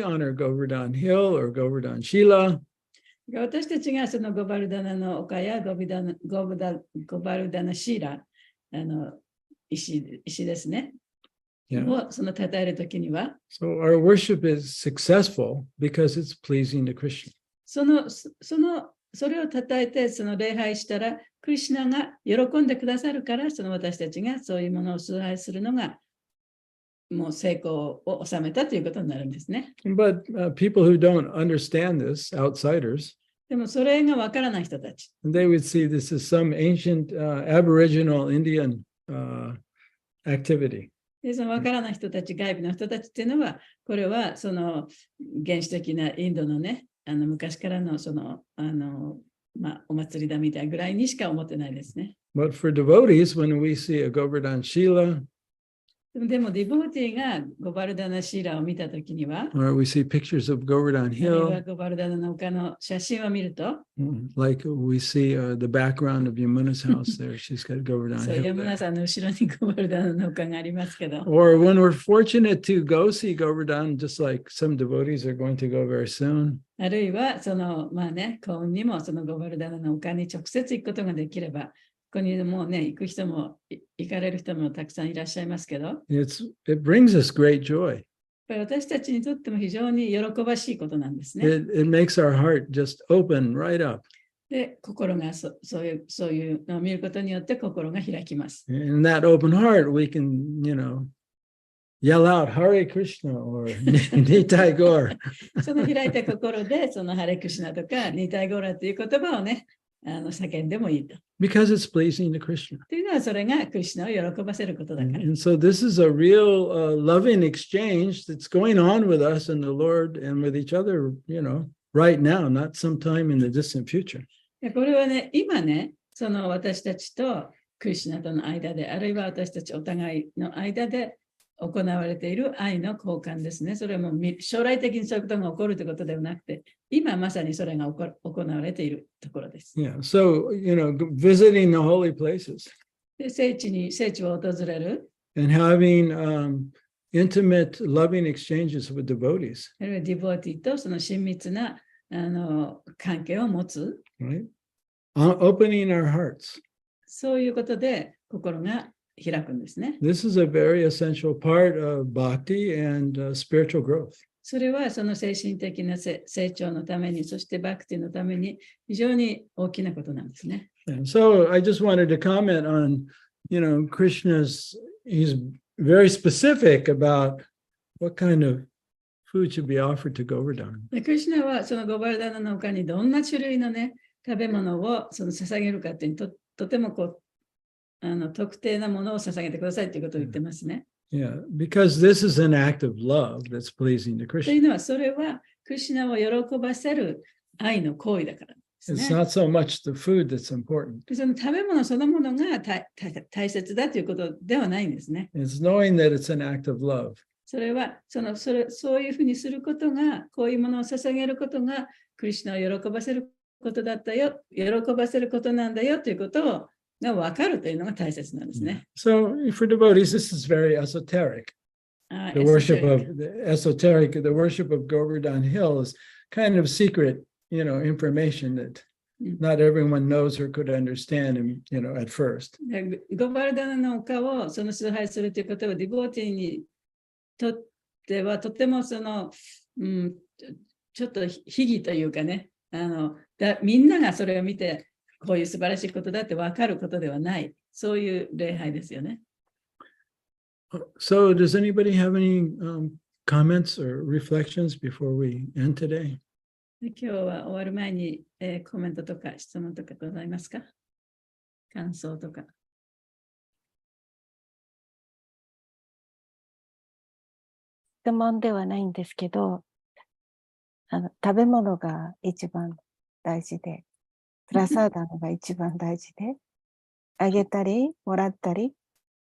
honor Govardhan Hill or Govardhan Shila, 私たちがそのゴバルダナの丘やゴバルダナシーラ石ですね。yeah. をその称えるときには、So our worship is successful because it's pleasing to Krishna. それを称えてその礼拝したら、クリシュナが喜んでくださるから、その私たちがそういうものを崇拝するのが、もう成功を収めたということになるんですね。But people who don't understand this, outsiders, でもそれがわからない人たち。they would see this as some ancient Aboriginal Indian activity. でそのわからない人たち、外部の人たちっていうのは、これはその原始的なインドのね、昔からのそのお祭りだみたいなぐらいにしか思ってないですね。But for devotees, when we see a Govardhan Shila, でもディボーティーがゴバルダナシーラを見たときには、 or we see pictures of Govardhan あるいは Hill, ゴバルダナの丘の写真を見ると、 like we see the background of Yamuna's house there. She's got Govardhan そう、 Hill 山村 there. さんの後ろにゴバルダナの丘がありますけど、 Or when we're fortunate to go see Govardhan, just like some devotees are going to go very soon. あるいはそのまあね、幸運にもそのゴバルダナの丘に直接行くことができれば、こにもうね、行く人も行かれる人もたくさんいらっしゃいますけど、it brings us great joy. やっぱり私たちにとっても非常に喜ばしいことなんですね。It makes our heart just open right up. で、心がそういうのを見ることによって心が開きます。In that open heart, we can, yell out Hare Krishna or Nitai Gaur. その開いた心で、そのハレクシナとかニタイゴーラという言葉をね、叫んでもいいと。Because it's pleasing to Krishna. というのはそれがクリシナを喜ばせることだから。And so this is a real loving exchange that's going on with us and the Lord and with each other, right now, not sometime in the distant future. これはね、今ね、その私たちとクリシナとの間で、あるいは私たちお互いの間で行われている愛の交換ですね。それも将来的にそういうことが起こるということではなくて、今まさにそれが行われているところです。Yeah. So, visiting the holy places で聖地を訪れる。and having intimate, loving exchanges with devotees. あるいはディボーティとその親密な関係を持つ。Right? Opening our hearts. そういうことで心が開くんですね。This is a very essential part of bhakti and spiritual growth. それはその精神的な成長のために、そしてバクティのために非常に大きなことなんですね。And so I just wanted to comment on, he's very specific about what kind of food should be offered to Govardhan. でクリシュナはそのゴバルダナの他にどんな種類のね、食べ物を捧げるかっていうとても特定なものを捧げてくださいということを言ってますね。Yeah, because this is an act of love that's pleasing to という Krishna. のは、それはクリシュナを喜ばせる愛の行為だからですね。 It's not so much the food that's important. その食べ物そのものが大切だということではないんですね。It's knowing that it's an act of love. それはそういうふうにすることが、こういうものを捧げることが、クリシュナを喜ばせることだったよ、喜ばせることなんだよということが分かるというのが大切なんですね。So for devotees, this is very esoteric. The worship of Govardhan Hill is kind of secret, information that not everyone knows or could understand, at first. ゴバルダナの丘を崇拝するということは、ディボーティーにとってはとてもちょっと悲劇というかね、みんながそれを見て、こういう素晴らしいことだって分かることではない、そういう礼拝ですよね。So does anybody have any comments or reflections before we end today? 今日は終わる前に、コメントとか質問とかございますか？感想とか。質問ではないんですけど、食べ物が一番大事で、プラサーダが一番大事で、あげたり、もらったり、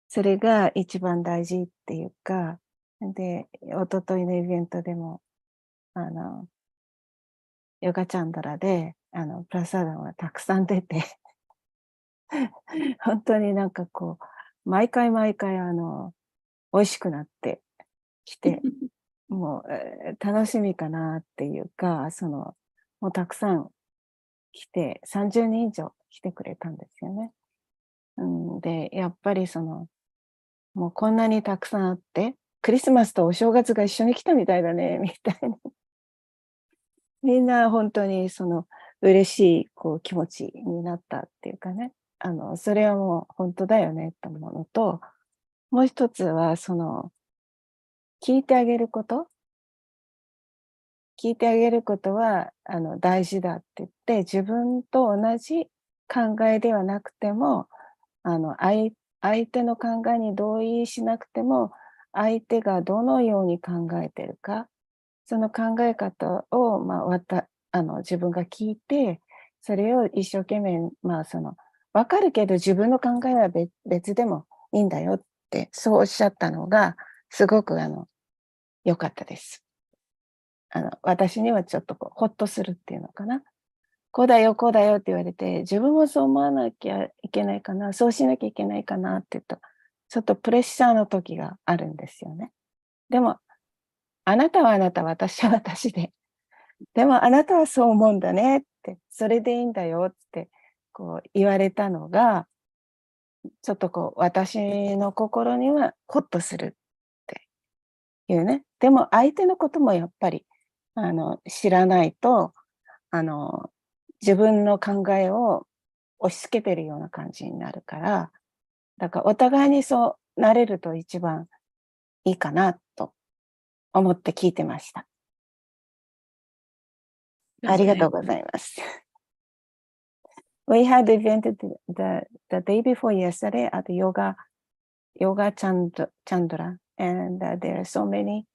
それが一番大事っていうか、で、一昨日のイベントでも、ヨガチャンドラで、プラサーダがたくさん出て、本当になんかこう、毎回、美味しくなってきて、もう、楽しみかなっていうか、もうたくさん来て、30人以上来てくれたんですよね。で、やっぱりもうこんなにたくさんあって、クリスマスとお正月が一緒に来たみたいだね、みたいに。みんな本当に嬉しい気持ちになったっていうかね。それはもう本当だよねって思うのと、もう一つは聞いてあげること。聞いてあげることは大事だって言って、自分と同じ考えではなくても、相手の考えに同意しなくても、相手がどのように考えてるか、その考え方を、自分が聞いて、それを一生懸命、わかるけど自分の考えは別でもいいんだよって、そうおっしゃったのが、すごく良かったです。私にはちょっとほっとするっていうのかな。こうだよって言われて、自分もそう思わなきゃいけないかな、そうしなきゃいけないかなって言うと、ちょっとプレッシャーの時があるんですよね。でも、あなたはあなた、私は私で。でもあなたはそう思うんだねって、それでいいんだよって言われたのが、ちょっとこう、私の心にはホッとするっていうね。でも相手のこともやっぱり、知らないと、自分の考えを押し付けてるような感じになるから、だからお互いにそうなれると一番いいかなと思って聞いてました。ありがとうございます。We had event the day before yesterday at Yoga Chandra, and there are so many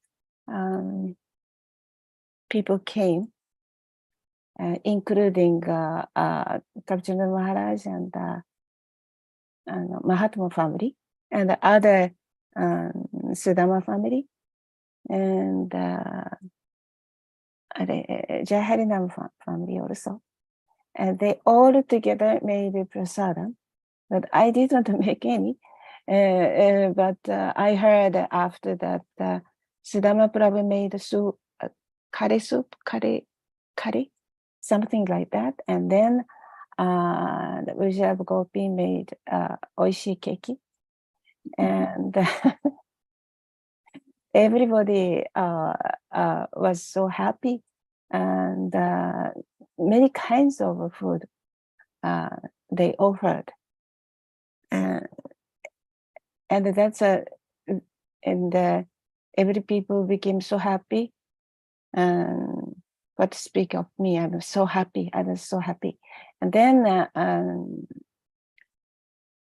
people came, including Kapchana Maharaj and Mahatma family, and the other Sudama family, and Jaharinam family also. And they all together made prasadam, but I didn't make any. But I heard after that Sudama Prabhu made soup, curry, something like that. And then the Ujab Gopi made oishi keki. And everybody was so happy. And many kinds of food they offered. And that's every people became so happy. And what to speak of me, I was so happy. I was so happy. And then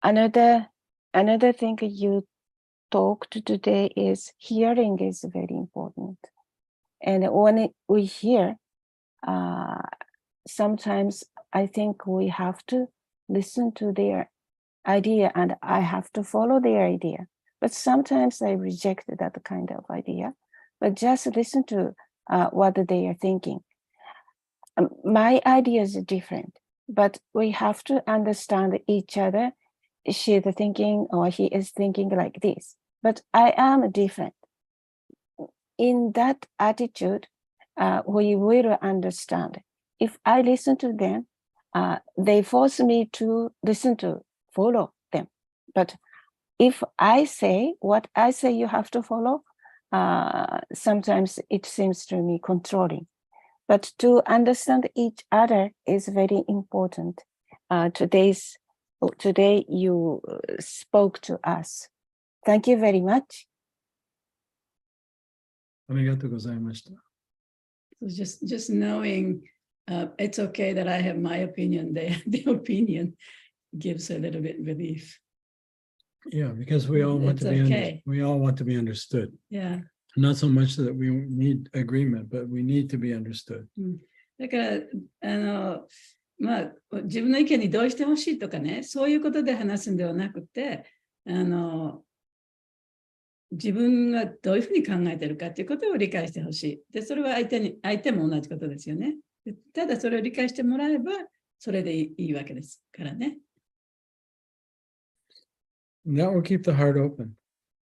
another thing you talked today is hearing is very important. And when we hear, sometimes I think we have to listen to their idea and I have to follow their idea. But sometimes I reject that kind of idea, but just listen to what they are thinking. My idea is different, but we have to understand each other. She's thinking or he is thinking like this, but I am different. In that attitude, we will understand. If I listen to them, they force me to listen to follow them. But if I say what I say you have to follow, sometimes it seems to me controlling. But to understand each other is very important. Today you spoke to us. Thank you very much. ありがとうございました。So just knowing it's okay that I have my opinion, the opinion gives a little bit relief. Yeah, because we all want It's to be okay. we all want to be understood. Yeah. Not so much that we need agreement, but we need to be understood. だからまあ自分の意見に同意してほしいとかね、そういうことで話すんではなくて、自分がどういうふうに考えてるかということを理解してほしい。で、それは相手も同じことですよね。ただそれを理解してもらえば、それでいいわけですからね。That will keep the heart open.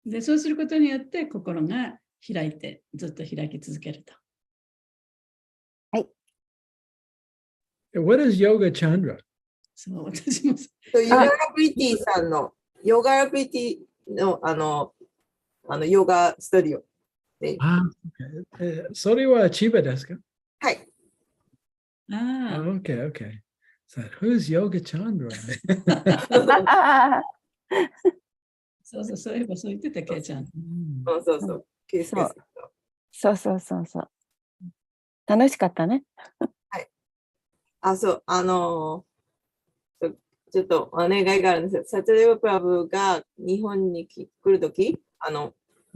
で、そうすることによって心が開いて、ずっと開き続けると。はい。What is Yoga Chandra? そう、私も。ヨガラプリティさんの、ヨガラプリティのヨガスタジオ。Okay. それは千葉ですか？はい。Okay, okay. So who's Yoga Chandra? そうそう、そういえばそう言ってた、ケイちゃん。そうそう。そう。楽しかったね。はい。そう、ちょっとお願いがあるんですよ。サチャデーバプラブが日本に来るとき、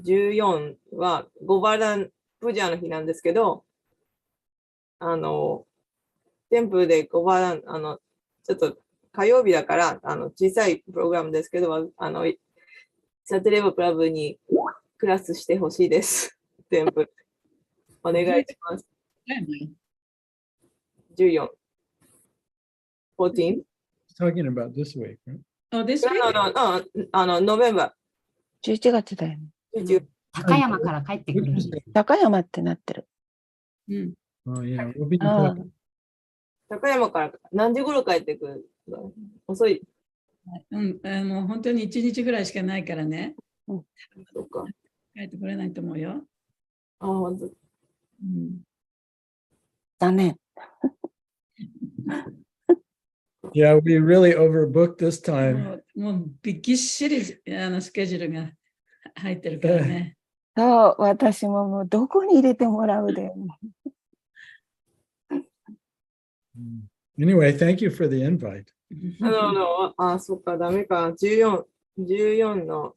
14はゴバランプジャーの日なんですけど、テンプルでゴバラン、ちょっと火曜日だから、小さいプログラムですけど、サチャデーバプラブにクラスしてほしいです。テンプル。お願いします。14。14? Talking about this week, right? Oh, this week? No, November. 11月だよね。高山から帰ってくる。高山ってなってる。Oh, yeah. We'll be talking. 高山から何時頃帰ってくるの？遅い。もう本当に1日ぐらいしかないからね。そうか。帰ってこれないと思うよ。あ、本当。うん残念。Yeah, we really overbooked this time. もうびっしりスケジュールが入ってるからね。そう、私ももうどこに入れてもらうで。Anyway, thank you for the invite. そっか、ダメか。14の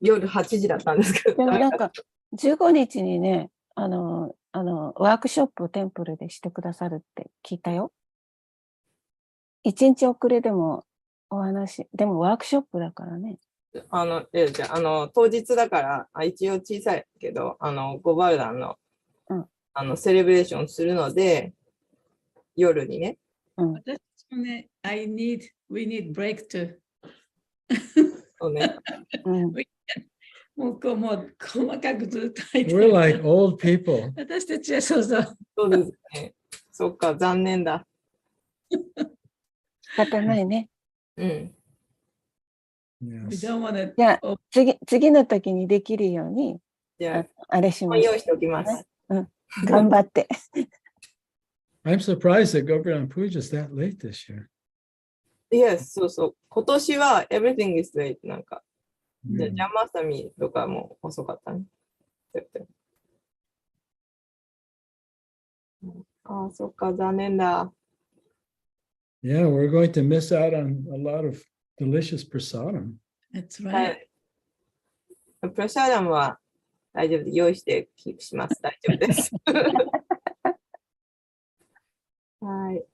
夜8時だったんですけど。でもなんか、15日にね、ワークショップをテンプルでしてくださるって聞いたよ。1日遅れでもお話、でもワークショップだからね。じゃあ、当日だから、一応小さいけど、ゴバルダンの、セレブレーションするので、夜にね。私もね、we need break to そうね。もう細かくずっと入って We're like old people. 私たちはそうそう。そうですね。そっか、残念だ。仕方ないね。うん。We Yes. don't wanna- じゃあ、次の時にできるように、じゃあれしあ、ます。用意しておきます。頑張って。I'm surprised that Govardhan Puja is that late this year. Yes、そうそう。今年は everything is late なんか。ジ Mm. ャマサミとかも遅かったね。あ、そっか、残念だ。Yeah, we're going to miss out on a lot of delicious prasadam. That's は right. い。プラシャーダムは大丈夫で用意してキープします。大丈夫です。はい。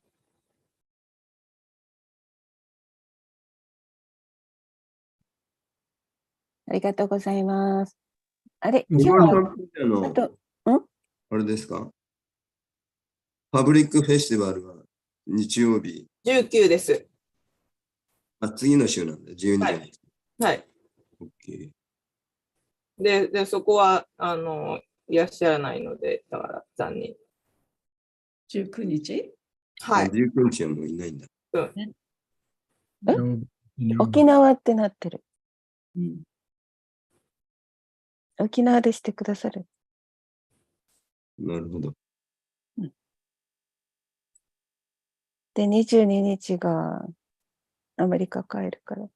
ありがとうございます。あれ、ゴ今日は、バルダンプージャのあと、あれですかパブリックフェスティバルは日曜日。 19です。次の週なんで、12時。はい。OK。で、そこは、いらっしゃらないので、だから残念。 19日はい。 19日はもういないんだ。沖縄ってなってる。うん沖縄でしてくださる。なるほど。で、22日がアメリカ帰るから。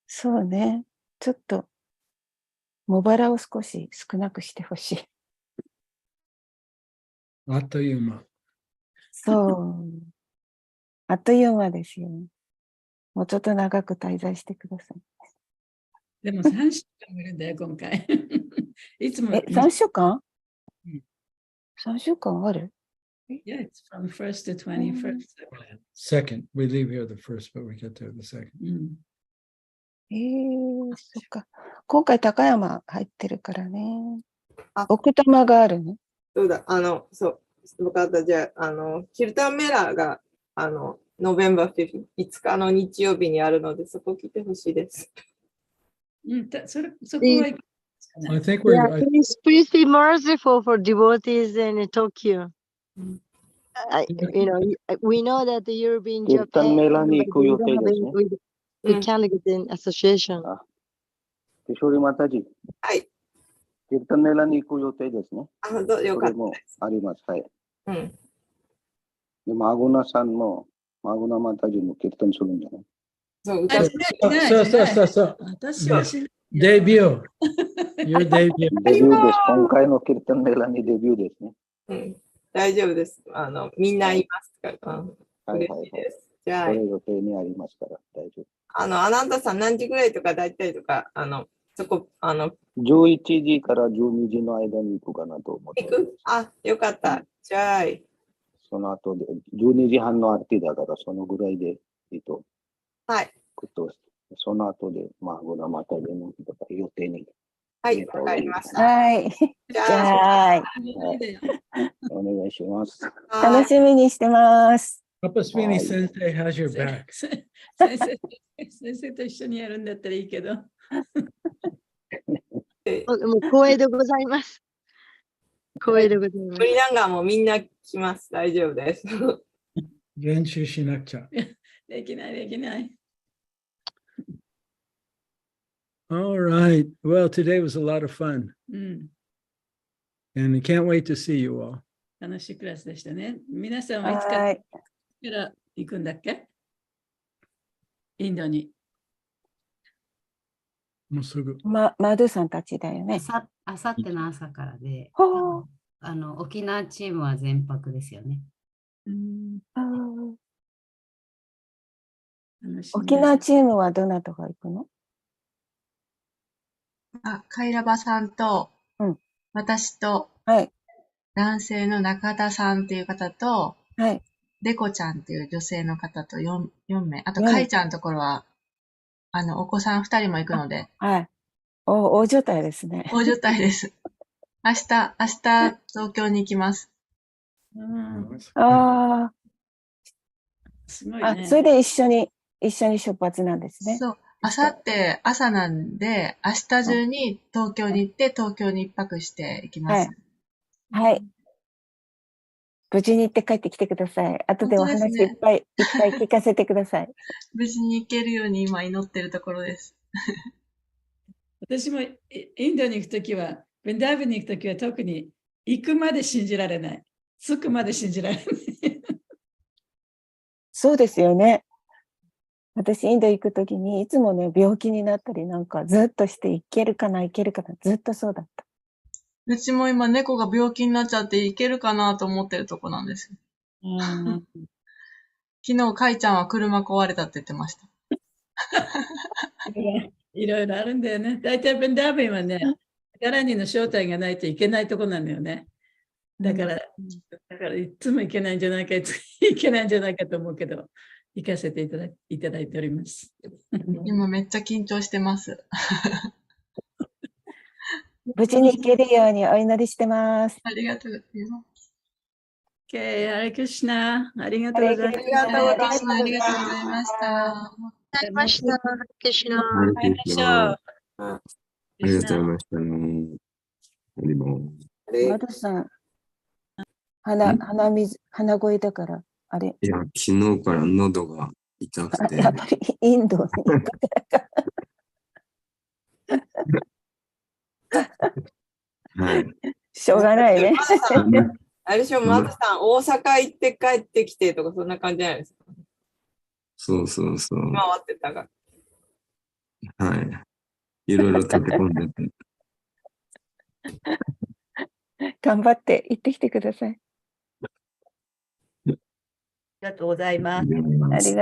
そうね。ちょっと、茂原を少し少なくしてほしい。あっという間。そう。あっという間ですよ。もうちょっと長く滞在してください。でも3週間もいるんだよ、今回。いつも。3週間うん ?3 週間ある Yeah, it's from 1st to 21st. Second, we leave here the first, but we get there the second. そっか。今回高山入ってるからね。あ奥多摩があるね。そうだ、そう、分かった。じゃあ、キルタンメラーが、ノベンバー5日の日曜日にあるので、そこ来てほしいです。そこは I think Yeah, we're, please be merciful for devotees in Tokyo. We know that you'll be in キルタン Japan, メラに but 行く we 予 don't 定 have ですね。 we can't get an association. キショリマタジ、はい。キルタンメラに行く予定ですね。あ、本当よかっそれもあります。はい。た。うん。で、マグナさんも、マグナマタジもキルタンするんじゃないそう、歌ってそう。私はしない。デビュー。Your debut. デビューです。今回のキルタンメラにデビューですね。うん。大丈夫です。みんないますから。はい嬉しいです。じゃあそ、れ予定にありますから大丈夫。アナンタさん何時ぐらいとか大体とか、そこ、11時から12時の間に行くかなと思って行くあ、よかった。じゃあ、その後で、12時半のアーティだからそのぐらいでいいと。はい。その後で、まあ、またでも予定に。はい、わかりました。はい。じゃあ、はい。お願いします。楽しみにしてます。Kapaswini Sensei has your back. 先生と一緒にやるんだったらいいけど。もう光栄でございます。光栄でございますフ。リーランガーもみんな来ます。大丈夫です。練習しなくちゃ。できない、できない。All right. Well, today was a lot of fun. うん。 And I can't wait to see you all. 楽しいクラスでしたね。皆さんはいつかはい。ら行くんだっけ？インドに。もうすぐ。マドゥさんたちだよね。あさっての朝からで、ほう。沖縄チームは全泊ですよね。あー楽しみ沖縄チームはどなたが行くの？カイラバさんと、うん私と、はい。男性の中田さんっていう方と、はい。デコちゃんっていう女性の方と 4名。あと、 4名カイちゃんのところは、お子さん2人も行くので、はい。大所帯ですね。大所帯です。明日、東京に行きます。ああ、すごいね。それで一緒に出発なんですね。そう。明後日朝なんで、明日中に東京に行って、東京に一泊していきます。はい。無事に行って帰ってきてください。後でお話本当ですねいっぱい聞かせてください。無事に行けるように今祈ってるところです。私もインドに行くときは、ベンダーブに行くときは特に行くまで信じられない。着くまで信じられない。そうですよね。私、インド行くときに、いつもね、病気になったりなんか、ずっとしていけるかな、ずっとそうだった。うちも今猫が病気になっちゃって行けるかなと思ってるとこなんです。昨日、カイちゃんは車壊れたって言ってました。いろいろあるんだよね。大体ベンダーブンはね、ギャラニーの招待がないといけないとこなんだよね。だからいつもいけないんじゃないか、いけないんじゃないかと思うけど、行かせていただいております。今めっちゃ緊張してます。無事に行けるようにお祈りしてます。ありがとうございます。ハレクリシナ、ありがとうございます。ありがとうございました。ありました。クシナ。会いましょう。ありがとうございました。ありますマドさん、鼻声だから、あれ。いや、昨日から喉が痛くて。やっぱりインドに行ったからはい。しょうがないね。あれでしょ、マドさん、大阪行って帰ってきてとか、そんな感じじゃないですか。そうそうそう。回ってたが。はい。いろいろ立て込んでて。頑張って行ってきてください。ありがとうございます。ありがとう。